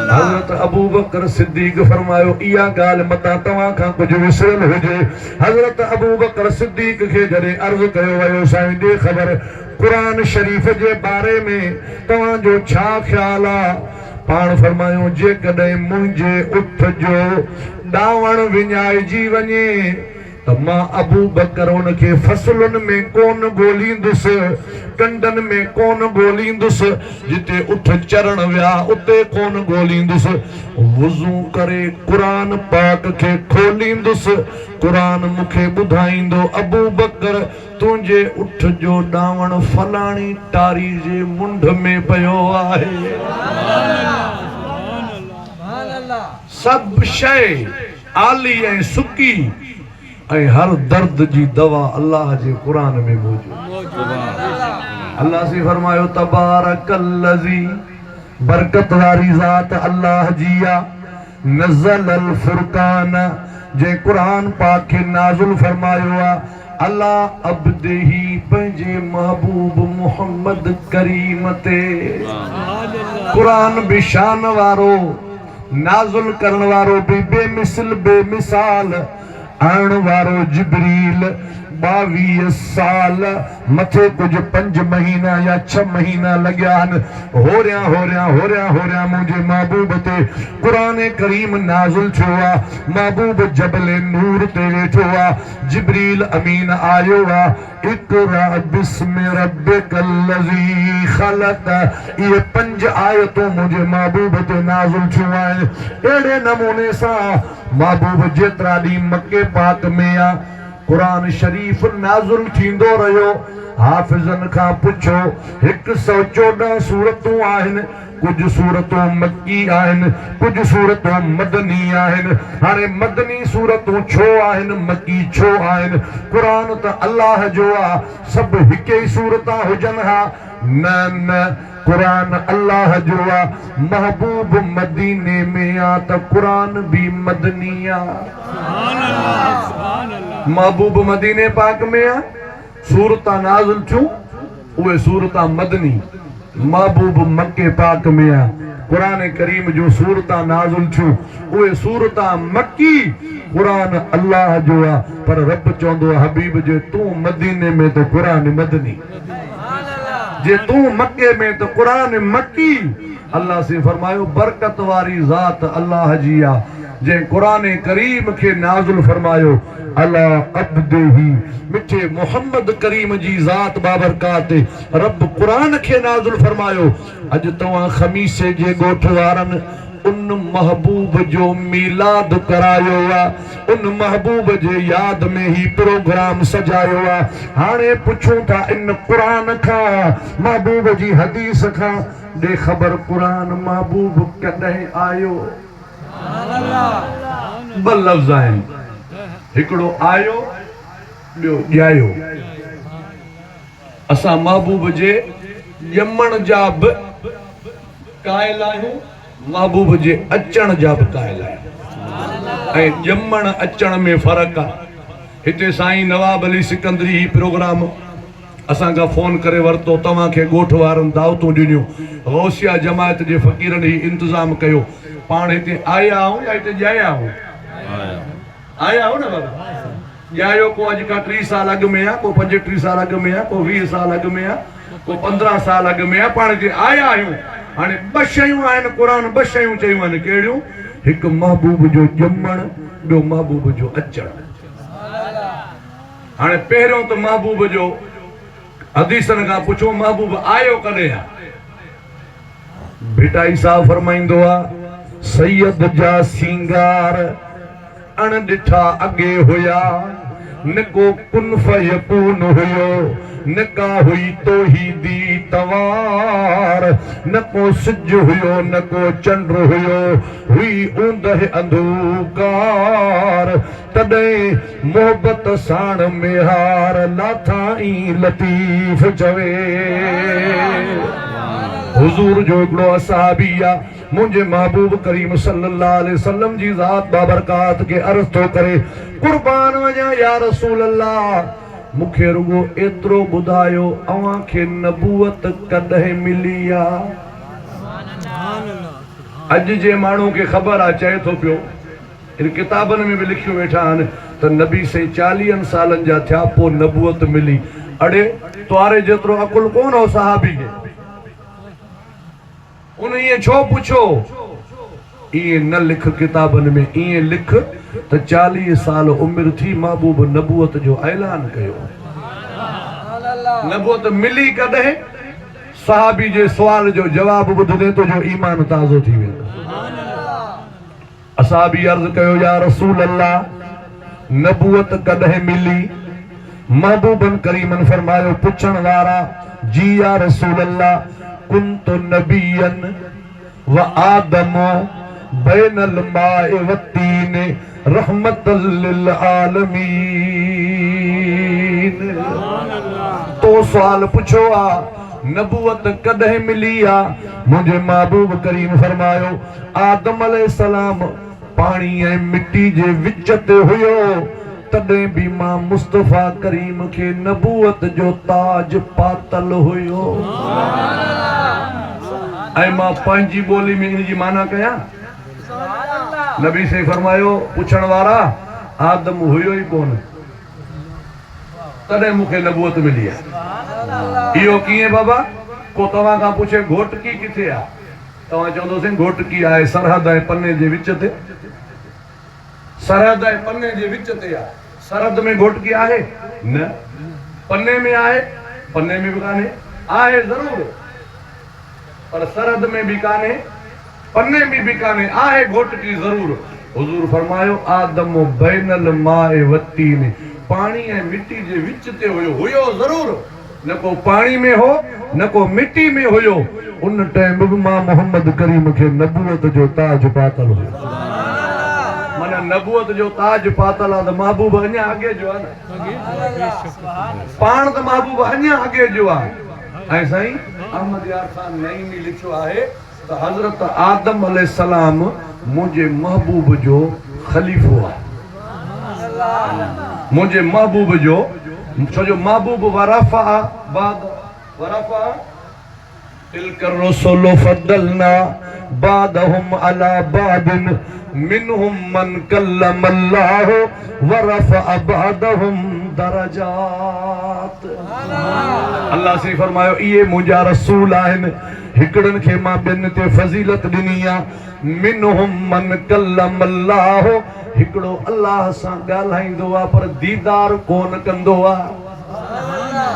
A: हजरत अबू बकर सिद्दीक फरमायो इहा ॻाल्हि मतां तव्हां खां कुझु विसरियल हुजे। हजरत अबू बकर सिद्दीक खे जॾहिं अर्ज़ु कयो वियो साईं ॾे ख़बर क़ुरान शरीफ़ जे बारे में तव्हांजो छा ख़्यालु आहे? पाण फरमायो जेकॾहिं मुंहिंजे उठ जो ॾावण विञाइजी वञे त मां अबू बकर उनखे फसलुनि में कोन ॻोल्हींदुसि, कंडनि में कोन ॻोल्हींदुसि, जिते उठ चरण विया उते कोन ॻोल्हींदुसि, वुज़ू करे क़ुरान पाक खे खोलींदुसि, क़ुरान मूंखे ॿुधाईंदो अबू बकर तुंहिंजे उठ जो ॾावण फलाणी टारी जे मुंड में पियो आहे। सभु शइ आली ऐं सुकी ऐं हर दर्द जी दवा अल्लाह जे क़ुरान में मौजूद। अल्लाह से फरमायो तबारकल्लज़ी, बरकत वारी ज़ात अल्लाह जी आ, नज़लल फुरकान, जे क़ुरान पाक खे नाज़िल फरमायो आ अल्लाह अब्देही पंहिंजे महबूब मोहम्मद करीम ते। क़ुरान भी शान वारो, नाज़िल करण वारो भी बेमिसल बेमिसाल, आण वारो जिब्रील 22 साल मथे कुछ 5 महीना या 6 महीना लॻिया आहिनि, होरिया मुंहिंजे महबूब ते क़ुरान करीम नाज़िल थियो आहे। महबूब जबल नूर ते वेठो आहे, जिब्रील अमीन आयो आहे, इक़रा बिस्मि रब्बिकल्लज़ी ख़लक़, इहे 5 आयतूं मुंहिंजे महबूब ते नाज़िल थियूं आहिनि। अहिड़े नमूने सां महबूब जेतिरा ॾींहं मके पाक में आ क़ुरान शरीफ़ नाज़िल थींदो रहियो। हाफ़िज़न खां पुछो 114 सूरतूं आहिनि, कुछ सूरतूं मक्की आहिनि, कुछ सूरतूं मदनी आहिनि। हाणे मदनी सूरतूं छो आहिनि, मक्की छो आहिनि? क़ुरान त अल्लाह जो आहे, सभु हिकु ई सूरतां हुजनि हा? न, क़ुरान अल्लाह जो आहे। महबूब मदीने में आ त क़ुरान भी मदनी आ। महबूब मदीने पाक में आ, सूरतां नाज़िल थियूं उहे सूरतां मदनी। महबूब मक्के पाक में आ, क़ुरान करीम जो सूरतां नाज़िल थियूं उहे सूरतां मक्की। क़ुरान अल्लाह जो आ, पर रब चवंदो हबीब जे तूं मदीने में त क़ुरान मदनी, जे तूं मक्के में तो कुरान मक्की। अल्लाह से फरमायो बरकत वारी ज़ात अल्लाह जी आ, जे कुरान करीम के नाज़िल फरमायो अल्लाह अब्देही, मिठे मोहम्मद करीम जी ज़ात बाबरकात रब कुरान के नाज़िल फरमायो। अज तवां खमीसे जे गोठ वारन उन महबूब जो मीलाद करायो आ, उन महबूब जे याद में ही प्रोग्राम सजायो आ। हाणे पुछूं था इन कुरान खां, महबूब जी हदीस खां दे खबर कुरान महबूब कॾहिं आयो? ॿ लफ़्ज़ आहिनि, हिकिड़ो आयो, ॿियो ॼायो। असां महबूब जे ॼमण जा बि क़ाइल आहियूं, महबूब जे अचण जा बि क़ाइल आहियूं, ऐं ॼमण अचण में फ़र्क़ु आहे। हिते साईं नवाब अली सिकंदरी ही प्रोग्राम असां खां फ़ोन करे वरितो, तव्हांखे ॻोठ वारनि दावतूं ॾिनियूं, गौसिया जमायत जे फ़क़ीरनि ही इंतज़ाम कयो। पाण हिते आया आहियूं या हिते ॼाया आहियूं? आया आहियूं न बाबा। ॼायो को अॼु खां 30 साल अॻु में आहे, को 35 साल अॻु में आहे, को 20 साल अॻु में आहे, को 15 साल अॻु में आहे। पाण हिते आया आहियूं। हाणे ॿ शयूं आहिनि, क़ुर ॿ शयूं चयूं आहिनि। कहिड़ियूं? हिकु महबूब जो ॼमणु, ॿियो महबूब जो अचणु। हाणे पहिरियों त महबूब जो हदीसनि खां पुछो, महबूब आयो कॾहिं आहे? भिटाई साहब फरमाईंदो आहे, सैयद जा सिंगार अण ॾिठा अॻे हुया, न को कुन फयकून हुयो, न का हुई तौहीदी तवार, न को सिज हुयो, न को चंड हुयो, हुई ऊंदह अंधकार। तॾहिं मोहबत साण मेहार लाथाई लतीफ़ चवे। हुजूर जो हिकिड़ो असहाबी आहे, मुंहिंजे महबूब करीम सल्लल्लाहु अलैहि वसल्लम जी ज़ात बाबरकात के अर्ज़ थो करे, कुर्बान वञा या रसूल अल्लाह, मूंखे रुगो एतिरो ॿुधायो, अव्हां खे नबूवत कॾहिं मिली आहे? अॼु जे माण्हू खे ख़बर आहे, चए थो पियो, इन किताबनि में बि लिखियो वेठा आहिनि त नबी साईं 40 सालनि जा थिया पोइ नबूवत मिली। अड़े तवारे जेतिरो अकुल कोन हो सहाबी खे, उन ईअं छो पुछो? ईअं न लिख किताबनि में, ईअं लिख त 40 साल उमिरि थी महबूब नबूवत जो ऐलान कयो। नबूवत मिली कॾहिं? सहाबी जे सुवाल जो जवाब ॿुधंदे तुंहिंजो ईमान ताज़ो थी वेंदो। असहाबी अर्ज़ कयो, या रसूल अल्लाह, नबूवत कॾहिं मिली? महबूबन करीमन फरमायो, पुछण वारा, जी या रसूल अल्लाह, कुन्तु नबियन व आदम बैनल माए वत्तीन रहमतल लिल आलमीन। तो सवाल पुछो आ, नबूवत कॾहिं मिली आ? मुंहिंजे महबूब करीम फरमायो, आदम अलैहिस्सलाम पाणी ऐं मिट्टी जे विच ते हुयो, तॾहिं बि मां मुस्तफ़ा करीम खे नबूवत जो ताज पातल हुयो। ऐं मां पंहिंजी ॿोली में इन जी माना कयां। नबी से फरमायो, पुछण वारा, आदम हुयो ई कोन, तॾहिं मूंखे नबूवत मिली आहे। इहो कीअं बाबा? को तव्हां खां पुछे घोटकी किथे आहे, तव्हां चवंदोसीं घोटकी आहे सरहद ऐं पन्ने जे विच ते। सरहद ऐं पन्ने जे विच ते आहे। सरहद में घोटकी आहे न, पन्ने में आहे, पन्ने में बि कान्हे, आहे ज़रूर, पर सरहद में बि कान्हे, पन्ने में बि कान्हे, आहे घोटकी ज़रूर। हुजूर फरमायो, आदम बैनल माए वत्तीन, पाणी ऐं मिट्टी जे विच ते हुयो। हुयो ज़रूर, न को पाणी में हो, न को मिट्टी में हुयो। उन टाइम बि मां मोहम्मद करीम खे नबूवत जो ताज पातल हुयो। माना नबूवत जो ताज पातल आहे त महबूब अञा अॻे जो आहे न, पाण त महबूब अञा अॻे जो आहे। ऐं साईं अहमद यार खान नईमी लिखियो आहे त हज़रत आदम अलैहिस्सलाम मुंहिंजे महबूब जो ख़लीफ़ो आहे। मुंहिंजे महबूब जो, छो जो महबूब वरफ़ा बाद वरफ़ा तिलकर रसूल फदलना बादहुम अला बादिन मिनहुम मन कल्लमल्लाहु वरफ़ा बादहुम दरजात। अल्लाह से फरमायो, इहे मुंहिंजा रसूल आहिनि, हिकिड़नि खे मां ॿियनि ते फज़ीलत ॾिनी आहे। मिनहुम मन कल्लमल्लाहु, हिकिड़ो अल्लाह सां ॻाल्हाईंदो आहे पर दीदार कोन कंदो आहे,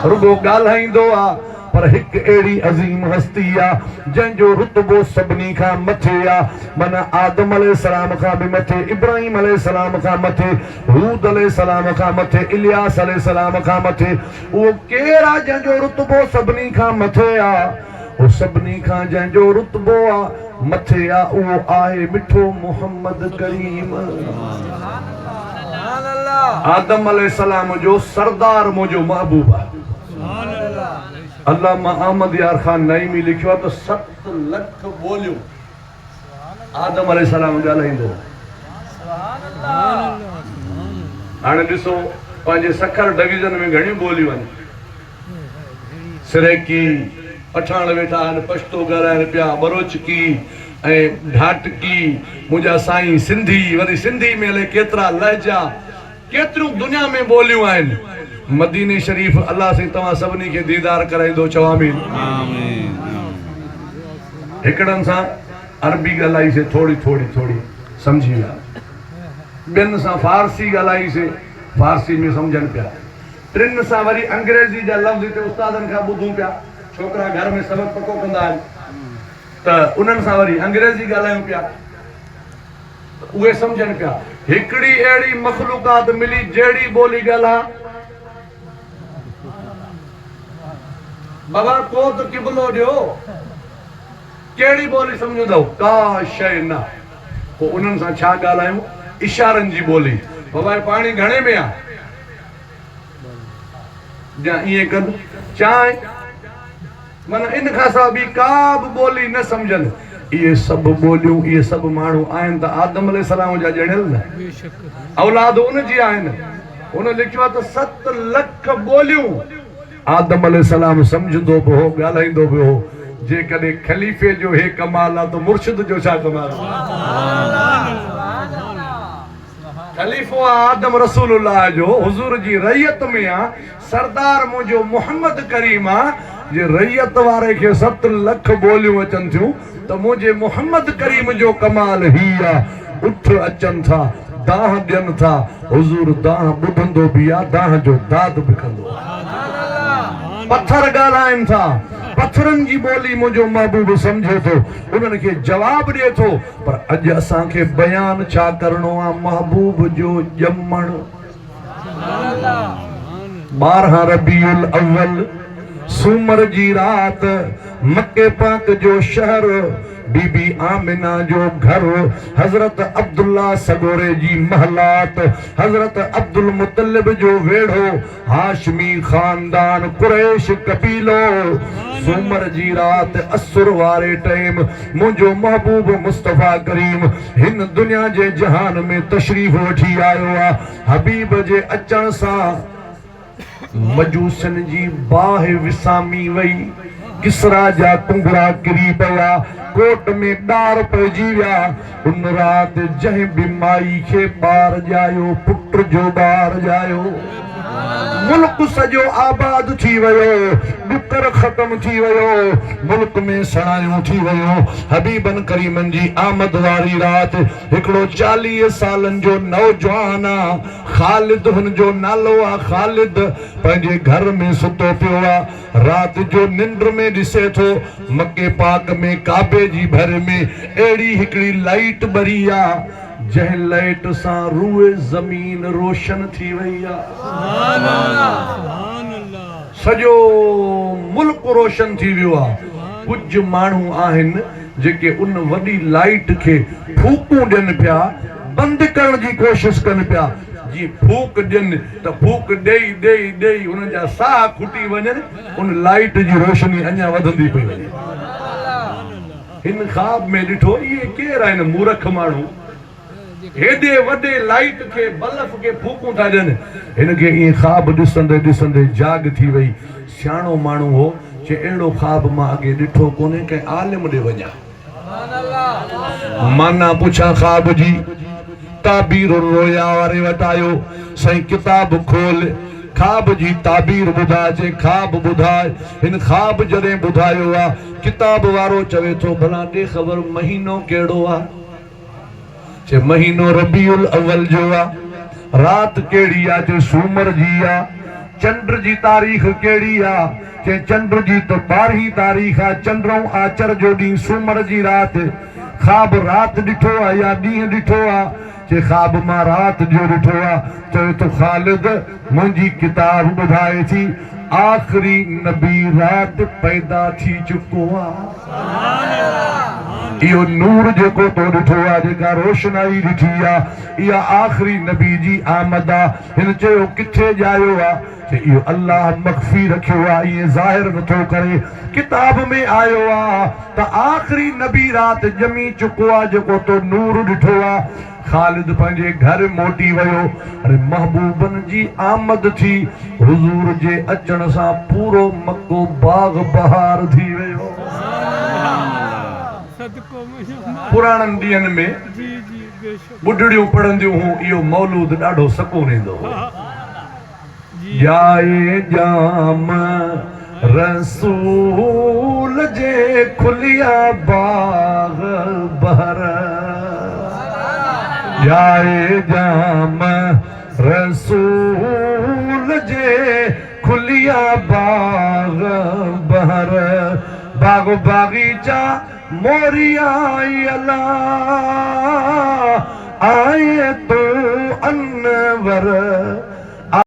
A: रुगो ॻाल्हाईंदो आहे। पर हिकु अहिड़ी अज़ीम हस्ती आहे जंहिंजो रुतबो सभिनी खां मथे आहे। माना आदम अलैहिस्सलाम खां बि मथे, इब्राहिम अलैहिस्सलाम खां मथे, हूद अलैहिस्सलाम खां मथे, इलियास अलैहिस्सलाम खां मथे। उहो केरु आहे जंहिंजो रुतबो सभिनी खां मथे आहे? उहो सभिनी खां जंहिंजो रुतबो आहे मथे आहे, उहो आहे मिठो मोहम्मद करीम। आदम अलैहिस्सलाम जो सरदार मुंहिंजो महबूब आहे। अल्लामा अहमद यार खान नईमी लिखियो आहे त 7 लख ॿोलियूं आदम अलैहिस्सलाम ॻाल्हाईंदो। हाणे ॾिसो, पंहिंजे सखर डिवीज़न में घणियूं ॿोलियूं आहिनि? सरेकी पठान वेठा आहिनि, पछतो ॻाल्हाइनि पिया, बरोचकी ऐं ढाटकी, मुंहिंजा साईं सिंधी, वरी सिंधी में अलाए केतिरा लहजा, केतिरियूं दुनिया में ॿोलियूं आहिनि। मदीने शरीफ़ अल्लाह साईं तव्हां सभिनी खे दीदार कराईंदो, चओ आमीन। हिकिड़नि सां अरबी ॻाल्हाईसीं, थोड़ी थोड़ी थोड़ी सम्झी विया, ॿियनि सां फारसी ॻाल्हाईसीं, फारसी में सम्झनि पिया, टिनि सां वरी अंग्रेज़ी जा लफ़्ज़ हिते उस्तादनि खां ॿुधूं पिया, छोकिरा घर में सबक़ पको कंदा आहिनि त उन्हनि सां वरी अंग्रेज़ी ॻाल्हायूं पिया, उहे सम्झनि पिया। हिकिड़ी अहिड़ी मख़लूक़ात मिली जहिड़ी ॿोली ॻाल्हाए, बाबा को त क़िबलो ॾियो, कहिड़ी ॿोली सम्झंदव, का शइ न। पोइ उन्हनि सां छा ॻाल्हायूं, इशारनि जी ॿोली। बाबा पाणी घणे में आहे, या ईअं कनि चांहि, माना इन खां सवाइ ॿी का बि ॿोली न सम्झनि। इहे सभु ॿोलियूं, इहे सभु माण्हू आहिनि त आदम अलैहिस्सलाम जा ॼणियल न, औलाद उनजी आहिनि। उन लिखियो आहे त 7 लख ॿोलियूं आदम अलैहिस्सलाम सम्झंदो बि हो, ॻाल्हाईंदो बि हो। जेकॾहिं ख़लीफ़े जो हे कमाल आहे त मुर्शिद जो छा कमाल आहे। ख़लीफ़ो आहे आदम रसूलुल्लाह जो, हुज़ूर जी रैयत में आहे, सरदार मुंहिंजो मोहम्मद करीम आहे। जे रैयत वारे खे 7 लख ॿोलियूं अचनि थियूं त मुंहिंजे मोहम्मद करीम जो कमाल ही आहे। उठ अचनि था, दाह ॾियनि था, हुज़ूर दाह ॿुधंदो बि आहे, दाह जो दाद बि कंदो आहे। पत्थर ॻाल्हाइनि था, पत्थरनि जी ॿोली मुंहिंजो महबूब सम्झे थो, उन्हनि खे जवाब ॾिए थो। पर अॼु असांखे बयान छा करणो आहे, महबूब जो ॼमण। 12 रबीउल अव्वल सूमर जी रात, मक्के पाक जो शहर, बीबी आमिना जो घर, हजरत अब्दुल्ला सगोरे जी महलात, हजरत अब्दुल मुतलिब जो वेढ़ो, हाशमी खानदान, कुरैश कबीलो। सूमर जी रात, असुर वारे टाइम, मुंहिंजो महबूब मुस्तफ़ा करीम हिन दुनिया जे जहान में तशरीफ़ वठी आयो आहे। हबीब जे अचण सां मजूसन जी बाह विसामी वई, किसरा जा कुंगरा किरी पिया, कोट में ॾार पइजी विया। उन रात जंहिं बि माई खे ॿार ॼायो, पुट जो ॿार ॼायो, मुल्क सॼो आबाद थी वियो, ॾुकर ख़त्म थी वियो, मुल्क में सणायूं थी वियूं। हबीबन करीमन जी आमद वारी रात, हिकिड़ो 40 सालनि जो नौजवान आहे, ख़ालिद हुन जो नालो आहे, ख़ालिद पंहिंजे घर में सुतो पियो आहे। रात जो निंड में ॾिसे थो, मके पाक में काबे जी भर में अहिड़ी हिकिड़ी लाइट ॿरी आहे, जंहिं लाइट सां रूए ज़मीन रोशन थी वई आहे। सॼो मुल्क रोशन थी वियो आहे। कुझु माण्हू आहिनि जेके उन वॾी लाइट खे फूकूं ॾियनि पिया, बंदि करण जी कोशिश कनि पिया। जी फूक ॾियनि त फूक ॾेई ॾेई ॾेई उन्हनि जा साह खुटी वञनि, उन लाइट जी रोशनी अञा वधंदी पई वञे। हिन ख़्वाब में ॾिठो, इहे केरु आहिनि मूर्ख माण्हू, हेॾे वॾे लाइट खे, बल्ब खे फूकूं था ॾियनि। हिनखे ईअं ख़्वाब ॾिसंदे ॾिसंदे जाग थी वई। सियाणो माण्हू हो, चए अहिड़ो ख़्वाब मां अॻे ॾिठो कोन्हे, कंहिं आलिम ॾे वञा, माना पुछां ख़्वाब जी। ताबीर रोया वारे वटि आयो, साईं किताब खोल, ख़्वाब जी ताबीर ॿुधाए, चए ख़्वाब ॿुधाए। हिन ख़्वाब जॾहिं ॿुधायो आहे, किताब वारो चवे थो भला ॾे ख़बर महीनो कहिड़ो आहे, चे महीनो रबीउल अव्वल जो आहे। रात कहिड़ी आहे, चे सूमर जी आहे। चंड जी तारीख़ कहिड़ी आहे, चे चंड जी त 12 तारीख़ आहे, चंड्रों आचर जो ॾींहुं, सूमर जी रात। ख़्वाब रात ॾिठो आहे या ॾींहुं ॾिठो आहे, चे ख़्वाब मां रात जो ॾिठो आहे। चवे तो ख़ालिद मुंहिंजी किताब ॿुधाए थी, आख़िरी नबी रात पैदा थी चुको आहे। इहो नूर जेको तो ॾिठो आहे, जेका रोशनाई ॾिठी आहे, इहा आख़िरी नबी जी आमद आहे। हिन चयो किथे ॼायो आहे, इहो अल्लाह मख़फ़ी रखियो आहे, ईअं ज़ाहिर नथो करे। किताब में आयो आहे त आख़िरी नबी राति ॼमी चुको आहे जेको तो नूर ॾिठो आहे। ख़ालिद पंहिंजे घर मोटी वियो, अरे महबूबनि जी आमद थी, हुज़ूर जे अचण सां पूरो मक्को बाग़ बहार थी वियो। पुराणनि ॾींहंनि में ॿुढड़ियूं पढ़ंदियूं हुयूं, इहो मौलूद ॾाढो सकून ईंदो हो। जाए जाम रसूल जे खुलिया बाग़ बहर, जाए जाम रसूल जे खुलिया बाग़ बहर, बाग़ बाग़ीचा मोरिया अल्लाह आए तो अनवर